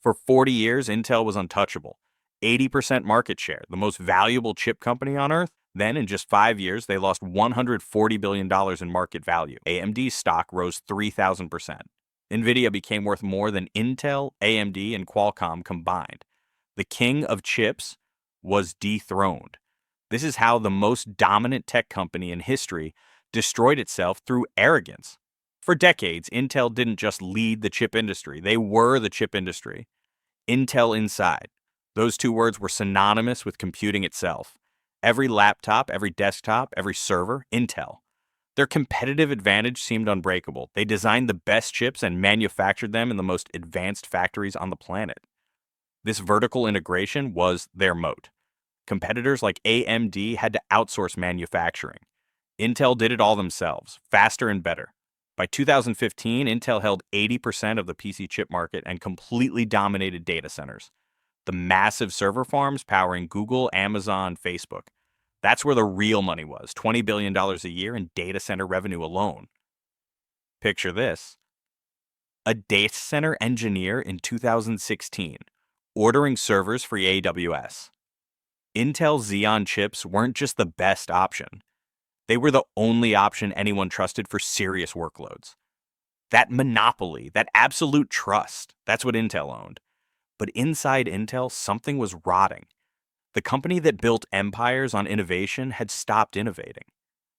For 40 years, Intel was untouchable. 80% market share, the most valuable chip company on Earth. Then, in just 5 years, they lost $140 billion in market value. AMD's stock rose 3,000%. NVIDIA became worth more than Intel, AMD, and Qualcomm combined. The king of chips was dethroned. This is how the most dominant tech company in history destroyed itself through arrogance. For decades, Intel didn't just lead the chip industry, they were the chip industry. Intel Inside. Those two words were synonymous with computing itself. Every laptop, every desktop, every server, Intel. Their competitive advantage seemed unbreakable. They designed the best chips and manufactured them in the most advanced factories on the planet. This vertical integration was their moat. Competitors like AMD had to outsource manufacturing. Intel did it all themselves, faster and better. By 2015, Intel held 80% of the PC chip market and completely dominated data centers. The massive server farms powering Google, Amazon, Facebook. That's where the real money was, $20 billion a year in data center revenue alone. Picture this. A data center engineer in 2016, ordering servers for AWS. Intel Xeon chips weren't just the best option. They were the only option anyone trusted for serious workloads. That monopoly, that absolute trust, that's what Intel owned. But inside Intel, something was rotting. The company that built empires on innovation had stopped innovating.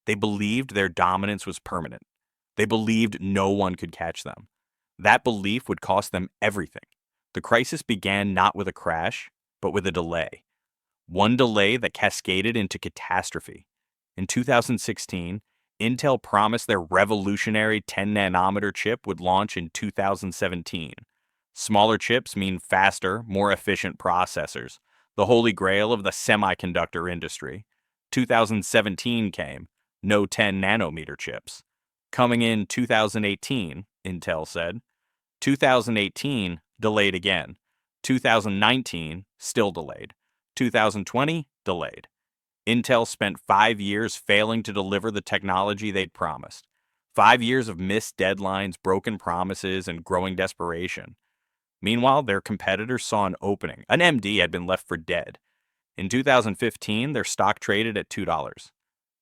They believed their dominance was permanent. They believed no one could catch them. That belief would cost them everything. The crisis began not with a crash, but with a delay. One delay that cascaded into catastrophe. In 2016, Intel promised their revolutionary 10-nanometer chip would launch in 2017. Smaller chips mean faster, more efficient processors, the holy grail of the semiconductor industry. 2017 came, no 10-nanometer chips. Coming in 2018, Intel said. 2018, delayed again. 2019, still delayed. 2020, delayed. Intel spent 5 years failing to deliver the technology they'd promised. 5 years of missed deadlines, broken promises, and growing desperation. Meanwhile, their competitors saw an opening. An MD had been left for dead. In 2015, their stock traded at $2.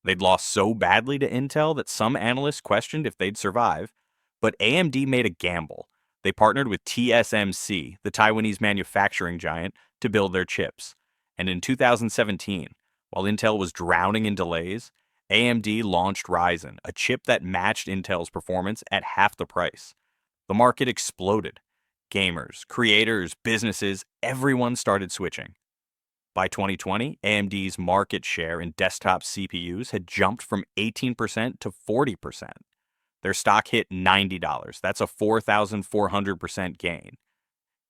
They'd lost so badly to Intel that some analysts questioned if they'd survive. But AMD made a gamble. They partnered with TSMC, the Taiwanese manufacturing giant, to build their chips. And in 2017, while Intel was drowning in delays, AMD launched Ryzen, a chip that matched Intel's performance at half the price. The market exploded. Gamers, creators, businesses, everyone started switching. By 2020, AMD's market share in desktop CPUs had jumped from 18% to 40%. Their stock hit $90. That's a 4,400% gain.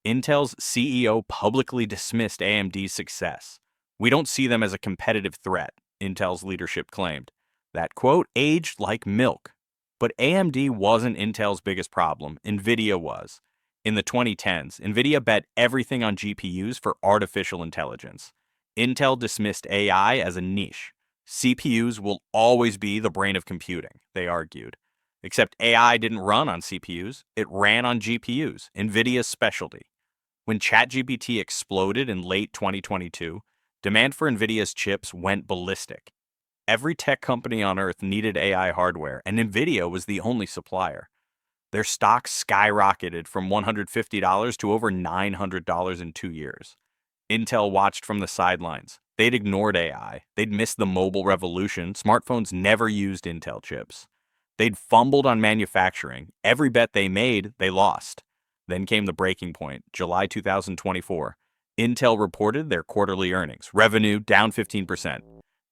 Intel's CEO publicly dismissed AMD's success. "We don't see them as a competitive threat," Intel's leadership claimed. That quote aged like milk. But AMD wasn't Intel's biggest problem, NVIDIA was. In the 2010s, NVIDIA bet everything on GPUs for artificial intelligence. Intel dismissed AI as a niche. CPUs will always be the brain of computing, they argued. Except AI didn't run on CPUs, it ran on GPUs, NVIDIA's specialty. When ChatGPT exploded in late 2022, demand for NVIDIA's chips went ballistic. Every tech company on Earth needed AI hardware, and NVIDIA was the only supplier. Their stock skyrocketed from $150 to over $900 in 2 years. Intel watched from the sidelines. They'd ignored AI. They'd missed the mobile revolution. Smartphones never used Intel chips. They'd fumbled on manufacturing. Every bet they made, they lost. Then came the breaking point, July 2024. Intel reported their quarterly earnings. Revenue down 15%.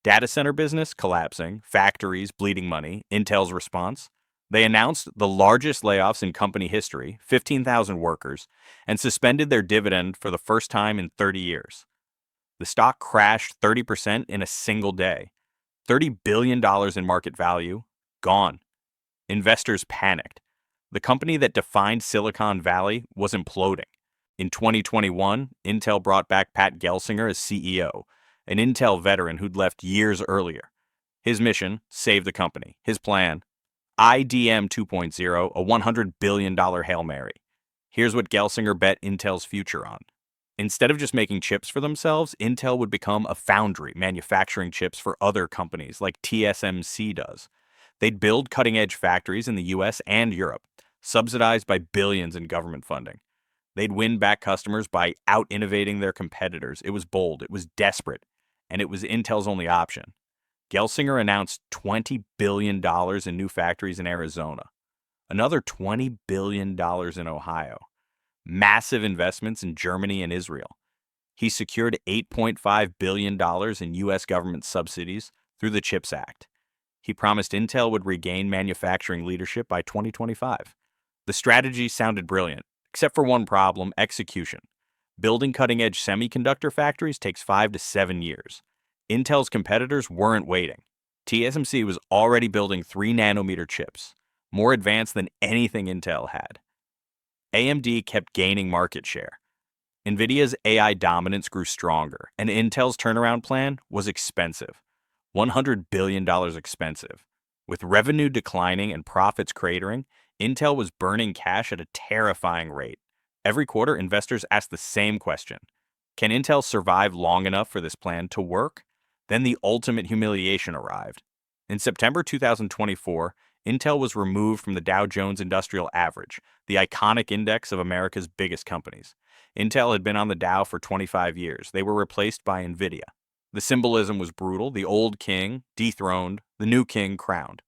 Data center business collapsing. Factories bleeding money. Intel's response? They announced the largest layoffs in company history, 15,000 workers, and suspended their dividend for the first time in 30 years. The stock crashed 30% in a single day. $30 billion in market value, gone. Investors panicked. The company that defined Silicon Valley was imploding. In 2021, Intel brought back Pat Gelsinger as CEO, an Intel veteran who'd left years earlier. His mission, save the company. His plan, IDM 2.0, a $100 billion Hail Mary. Here's what Gelsinger bet Intel's future on. Instead of just making chips for themselves, Intel would become a foundry manufacturing chips for other companies like TSMC does. They'd build cutting-edge factories in the US and Europe, subsidized by billions in government funding. They'd win back customers by out-innovating their competitors. It was bold, it was desperate, and it was Intel's only option. Gelsinger announced $20 billion in new factories in Arizona, another $20 billion in Ohio, massive investments in Germany and Israel. He secured $8.5 billion in U.S. government subsidies through the CHIPS Act. He promised Intel would regain manufacturing leadership by 2025. The strategy sounded brilliant, except for one problem: execution. Building cutting-edge semiconductor factories takes 5 to 7 years. Intel's competitors weren't waiting. TSMC was already building 3-nanometer chips, more advanced than anything Intel had. AMD kept gaining market share. NVIDIA's AI dominance grew stronger, and Intel's turnaround plan was expensive. $100 billion expensive. With revenue declining and profits cratering, Intel was burning cash at a terrifying rate. Every quarter, investors asked the same question: can Intel survive long enough for this plan to work? Then the ultimate humiliation arrived. In September 2024, Intel was removed from the Dow Jones Industrial Average, the iconic index of America's biggest companies. Intel had been on the Dow for 25 years. They were replaced by NVIDIA. The symbolism was brutal: the old king dethroned, the new king crowned.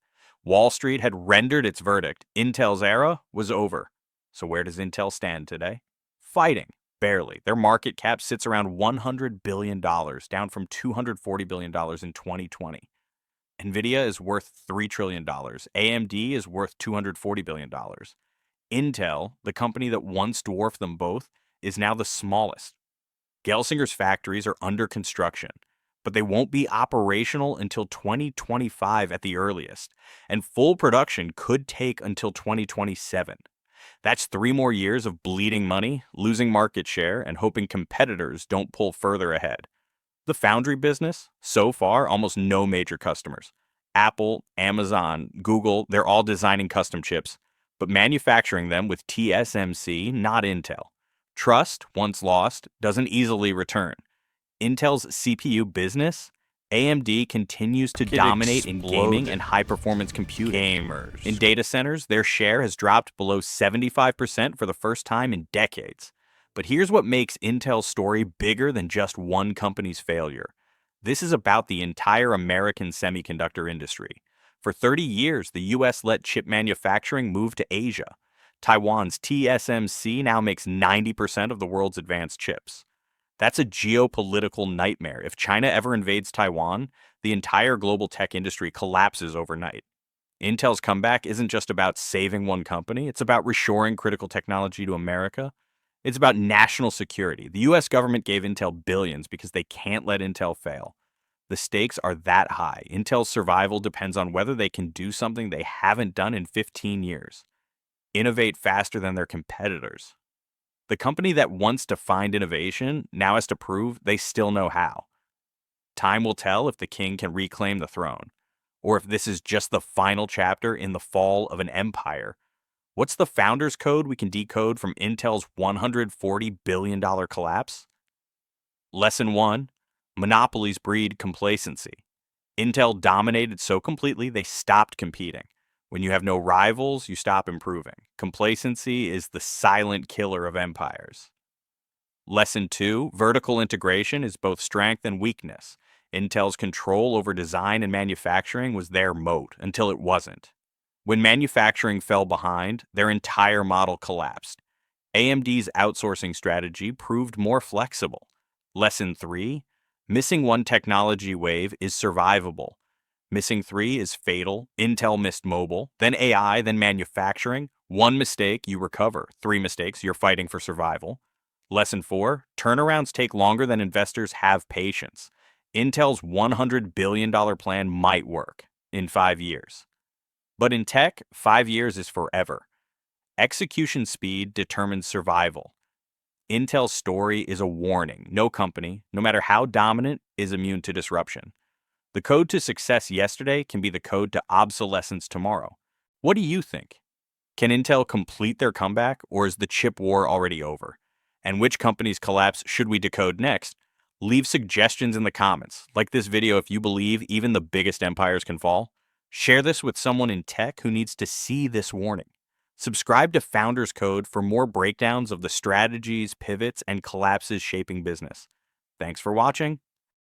Wall Street had rendered its verdict. Intel's era was over. So where does Intel stand today? Fighting. Barely. Their market cap sits around $100 billion, down from $240 billion in 2020. NVIDIA is worth $3 trillion. AMD is worth $240 billion. Intel, the company that once dwarfed them both, is now the smallest. Gelsinger's factories are under construction, but they won't be operational until 2025 at the earliest, and full production could take until 2027. That's 3 more years of bleeding money, losing market share, and hoping competitors don't pull further ahead. The foundry business, so far, almost no major customers. Apple, Amazon, Google, they're all designing custom chips, but manufacturing them with TSMC, not Intel. Trust, once lost, doesn't easily return. Intel's CPU business, AMD continues to dominate in gaming and high-performance computing. In data centers, their share has dropped below 75% for the first time in decades. But here's what makes Intel's story bigger than just one company's failure. This is about the entire American semiconductor industry. For 30 years, the U.S. let chip manufacturing move to Asia. Taiwan's TSMC now makes 90% of the world's advanced chips. That's a geopolitical nightmare. If China ever invades Taiwan, the entire global tech industry collapses overnight. Intel's comeback isn't just about saving one company, it's about reshoring critical technology to America. It's about national security. The US government gave Intel billions because they can't let Intel fail. The stakes are that high. Intel's survival depends on whether they can do something they haven't done in 15 years. Innovate faster than their competitors. The company that wants to find innovation now has to prove they still know how. Time will tell if the king can reclaim the throne, or if this is just the final chapter in the fall of an empire. What's the founder's code we can decode from Intel's $140 billion collapse? Lesson 1. Monopolies breed complacency. Intel dominated so completely they stopped competing. When you have no rivals, you stop improving. Complacency is the silent killer of empires. Lesson 2. Vertical integration is both strength and weakness. Intel's control over design and manufacturing was their moat until it wasn't. When manufacturing fell behind, their entire model collapsed. AMD's outsourcing strategy proved more flexible. Lesson 3. Missing one technology wave is survivable. Missing 3 is fatal. Intel missed mobile, then AI, then manufacturing. 1 mistake, you recover. 3 mistakes, you're fighting for survival. Lesson 4. Turnarounds take longer than investors have patience. Intel's $100 billion plan might work in 5 years. But in tech, 5 years is forever. Execution speed determines survival. Intel's story is a warning. No company, no matter how dominant, is immune to disruption. The code to success yesterday can be the code to obsolescence tomorrow. What do you think? Can Intel complete their comeback, or is the chip war already over? And which companies' collapse should we decode next? Leave suggestions in the comments. Like this video if you believe even the biggest empires can fall. Share this with someone in tech who needs to see this warning. Subscribe to Founders Code for more breakdowns of the strategies, pivots, and collapses shaping business. Thanks for watching.